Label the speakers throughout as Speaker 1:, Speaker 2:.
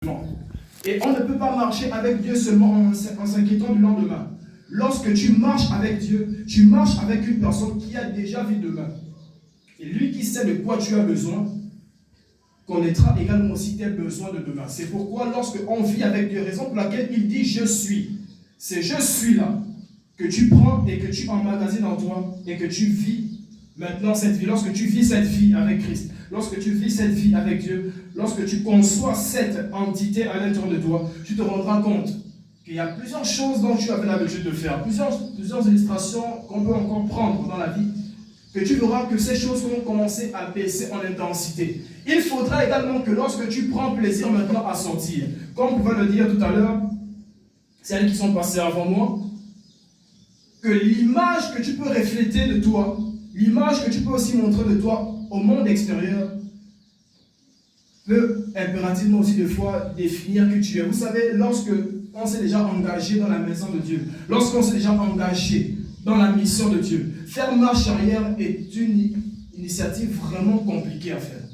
Speaker 1: Et on ne peut pas marcher avec Dieu seulement en s'inquiétant du lendemain. Lorsque tu marches avec Dieu, tu marches avec une personne qui a déjà vu demain. Et lui qui sait de quoi tu as besoin, connaîtra également aussi tes besoins de demain. C'est pourquoi lorsque on vit avec Dieu, raison pour laquelle il dit « je suis », c'est « je suis » là que tu prends et que tu emmagasines en toi et que tu vis maintenant cette vie. Lorsque tu vis cette vie avec Christ, lorsque tu vis cette vie avec Dieu, lorsque tu conçois cette entité à l'intérieur de toi, tu te rendras compte qu'il y a plusieurs choses dont tu avais l'habitude de faire, plusieurs illustrations qu'on peut encore prendre dans la vie, que tu verras que ces choses vont commencer à baisser en intensité. Il faudra également que lorsque tu prends plaisir maintenant à sortir, comme on pouvait le dire tout à l'heure, celles qui sont passées avant moi, que l'image que tu peux refléter de toi, l'image que tu peux aussi montrer de toi au monde extérieur, peut impérativement aussi des fois définir qui tu es. Vous savez, lorsque on s'est déjà engagé dans la maison de Dieu, lorsqu'on s'est déjà engagé dans la mission de Dieu, faire marche arrière est une initiative vraiment compliquée à faire.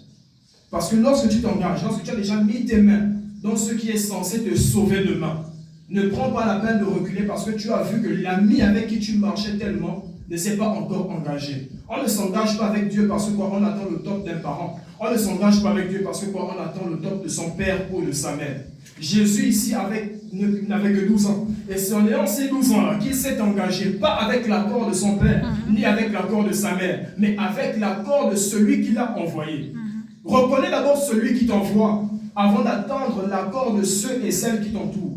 Speaker 1: Parce que lorsque tu t'engages, lorsque tu as déjà mis tes mains dans ce qui est censé te sauver demain, ne prends pas la peine de reculer parce que tu as vu que l'ami avec qui tu marchais tellement ne s'est pas encore engagé. On ne s'engage pas avec Dieu parce qu'on attend le top d'un parent. On ne s'engage pas avec Dieu parce qu'on attend le top de son père ou de sa mère. Jésus ici n'avait que 12 ans. Et c'est en ayant ces 12 ans-là qu'il s'est engagé, pas avec l'accord de son père, ni avec l'accord de sa mère, mais avec l'accord de celui qui l'a envoyé. Reconnais d'abord celui qui t'envoie avant d'attendre l'accord de ceux et celles qui t'entourent.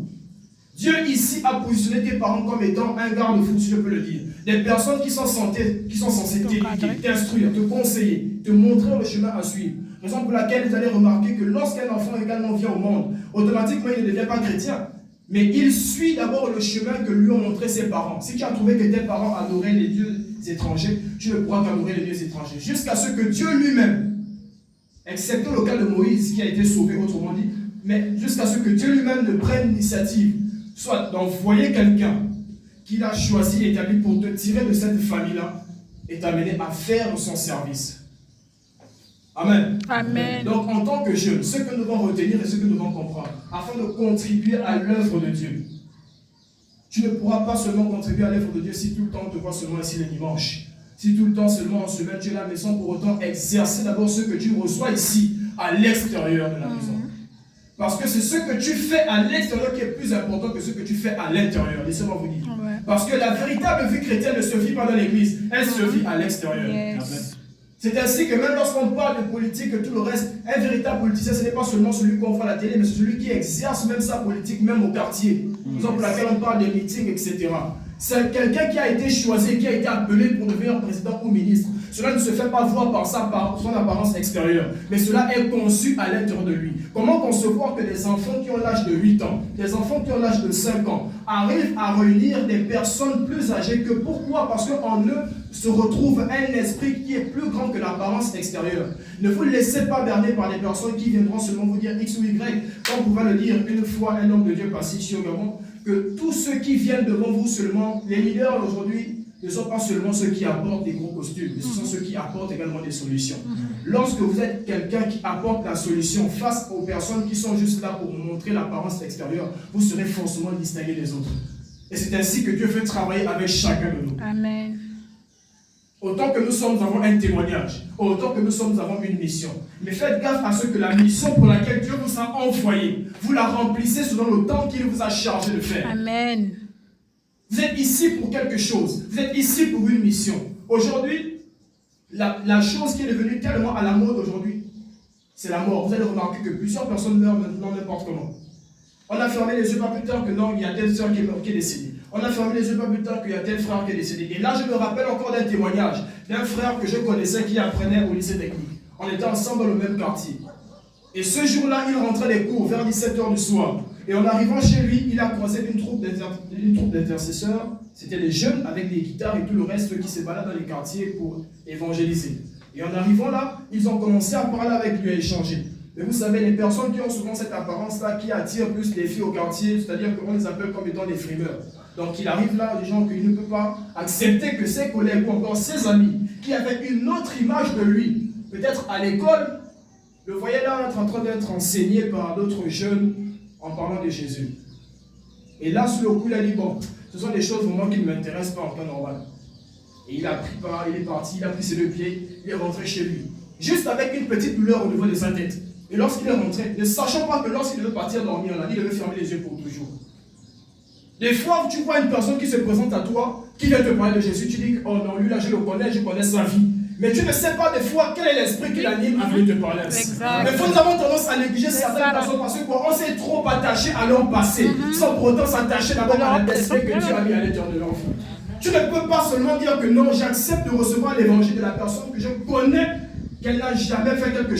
Speaker 1: Dieu ici a positionné tes parents comme étant un garde-fou, si je peux le dire. Des personnes qui sont censées t'éduquer, t'instruire, te conseiller, te montrer le chemin à suivre. Raison pour laquelle vous allez remarquer que lorsqu'un enfant également vient au monde, automatiquement il ne devient pas chrétien. Mais il suit d'abord le chemin que lui ont montré ses parents. Si tu as trouvé que tes parents adoraient les dieux étrangers, tu ne pourras qu'adorer les dieux étrangers. Jusqu'à ce que Dieu lui-même, excepté le cas de Moïse qui a été sauvé, autrement dit, mais jusqu'à ce que Dieu lui-même ne prenne l'initiative, soit d'envoyer quelqu'un qu'il a choisi et établi pour te tirer de cette famille-là et t'amener à faire son service. Amen.
Speaker 2: Amen.
Speaker 1: Donc, en tant que jeunes, ce que nous devons retenir et ce que nous devons comprendre, afin de contribuer à l'œuvre de Dieu. Tu ne pourras pas seulement contribuer à l'œuvre de Dieu si tout le temps on te voit seulement ici les dimanches. Si tout le temps seulement en semaine tu es là, mais sans pour autant exercer d'abord ce que tu reçois ici, à l'extérieur de la maison. Parce que c'est ce que tu fais à l'extérieur qui est plus important que ce que tu fais à l'intérieur. Laissez-moi vous dire.
Speaker 2: Ouais.
Speaker 1: Parce que la véritable vie chrétienne ne se vit pas dans l'église, elle se vit à l'extérieur.
Speaker 2: Yes.
Speaker 1: C'est ainsi que même lorsqu'on parle de politique et tout le reste, un véritable politicien, ce n'est pas seulement celui qu'on voit à la télé, mais c'est celui qui exerce même sa politique, même au quartier. Raison pour laquelle on parle des meetings, etc. C'est quelqu'un qui a été choisi, qui a été appelé pour devenir président ou ministre. Cela ne se fait pas voir par son apparence extérieure, mais cela est conçu à l'intérieur de lui. Comment concevoir que des enfants qui ont l'âge de 8 ans, des enfants qui ont l'âge de 5 ans, arrivent à réunir des personnes plus âgées que pourquoi? Parce qu'en eux se retrouve un esprit qui est plus grand que l'apparence extérieure. Ne vous laissez pas berner par des personnes qui viendront seulement vous dire X ou Y. Comme on pouvait le dire une fois un homme de Dieu passé ici au Gabon, que tous ceux qui viennent devant vous seulement, les leaders aujourd'hui, ne sont pas seulement ceux qui apportent des gros costumes, mais ce sont ceux qui apportent également des solutions. Lorsque vous êtes quelqu'un qui apporte la solution face aux personnes qui sont juste là pour montrer l'apparence extérieure, vous serez forcément distingué des autres. Et c'est ainsi que Dieu veut travailler avec chacun de nous.
Speaker 2: Amen.
Speaker 1: Autant que nous avons un témoignage, autant que nous avons une mission. Mais faites gaffe à ce que la mission pour laquelle Dieu vous a envoyé, vous la remplissez selon le temps qu'il vous a chargé de faire.
Speaker 2: Amen.
Speaker 1: Vous êtes ici pour quelque chose. Vous êtes ici pour une mission. Aujourd'hui, la chose qui est devenue tellement à la mode aujourd'hui, c'est la mort. Vous allez remarquer que plusieurs personnes meurent maintenant n'importe comment. On a fermé les yeux pas plus tard que non, il y a telle soeur qui est décédée. On a fermé les yeux pas plus tard qu'il y a tel frère qui est décédé. Et là, je me rappelle encore d'un témoignage d'un frère que je connaissais qui apprenait au lycée technique. On était ensemble dans le même quartier. Et ce jour-là, il rentrait des cours vers 17h du soir. Et en arrivant chez lui, il a croisé une troupe d'intercesseurs. C'était des jeunes avec des guitares et tout le reste qui se baladent dans les quartiers pour évangéliser. Et en arrivant là, ils ont commencé à parler avec lui, à échanger. Mais vous savez, les personnes qui ont souvent cette apparence-là, qui attirent plus les filles au quartier, c'est-à-dire qu'on les appelle comme étant des frimeurs. Donc il arrive là, des gens qu'il ne peut pas accepter que ses collègues ou encore ses amis, qui avaient une autre image de lui, peut-être à l'école, le voyait là être en train d'être enseigné par d'autres jeunes en parlant de Jésus. Et là, sous le coup, il a dit, bon, ce sont des choses vraiment qui ne m'intéressent pas en temps normal. Et il est parti, il a pris ses 2 pieds, il est rentré chez lui. Juste avec une petite douleur au niveau de sa tête. Et lorsqu'il est rentré, ne sachant pas que lorsqu'il devait partir dormir là, il devait fermer les yeux pour toujours. Des fois, tu vois une personne qui se présente à toi, qui vient te parler de Jésus, tu dis, oh non, lui là, je le connais, je connais sa vie. Mais tu ne sais pas des fois quel est l'esprit qui l'anime à venir te parler ainsi. Mais nous avons tendance à négliger certaines personnes parce qu'on s'est trop attaché à leur passé, sans pour autant s'attacher d'abord à l'esprit que Dieu a mis à l'intérieur de l'enfant. Tu ne peux pas seulement dire que non, j'accepte de recevoir l'évangile de la personne que je connais, qu'elle n'a jamais fait quelque chose.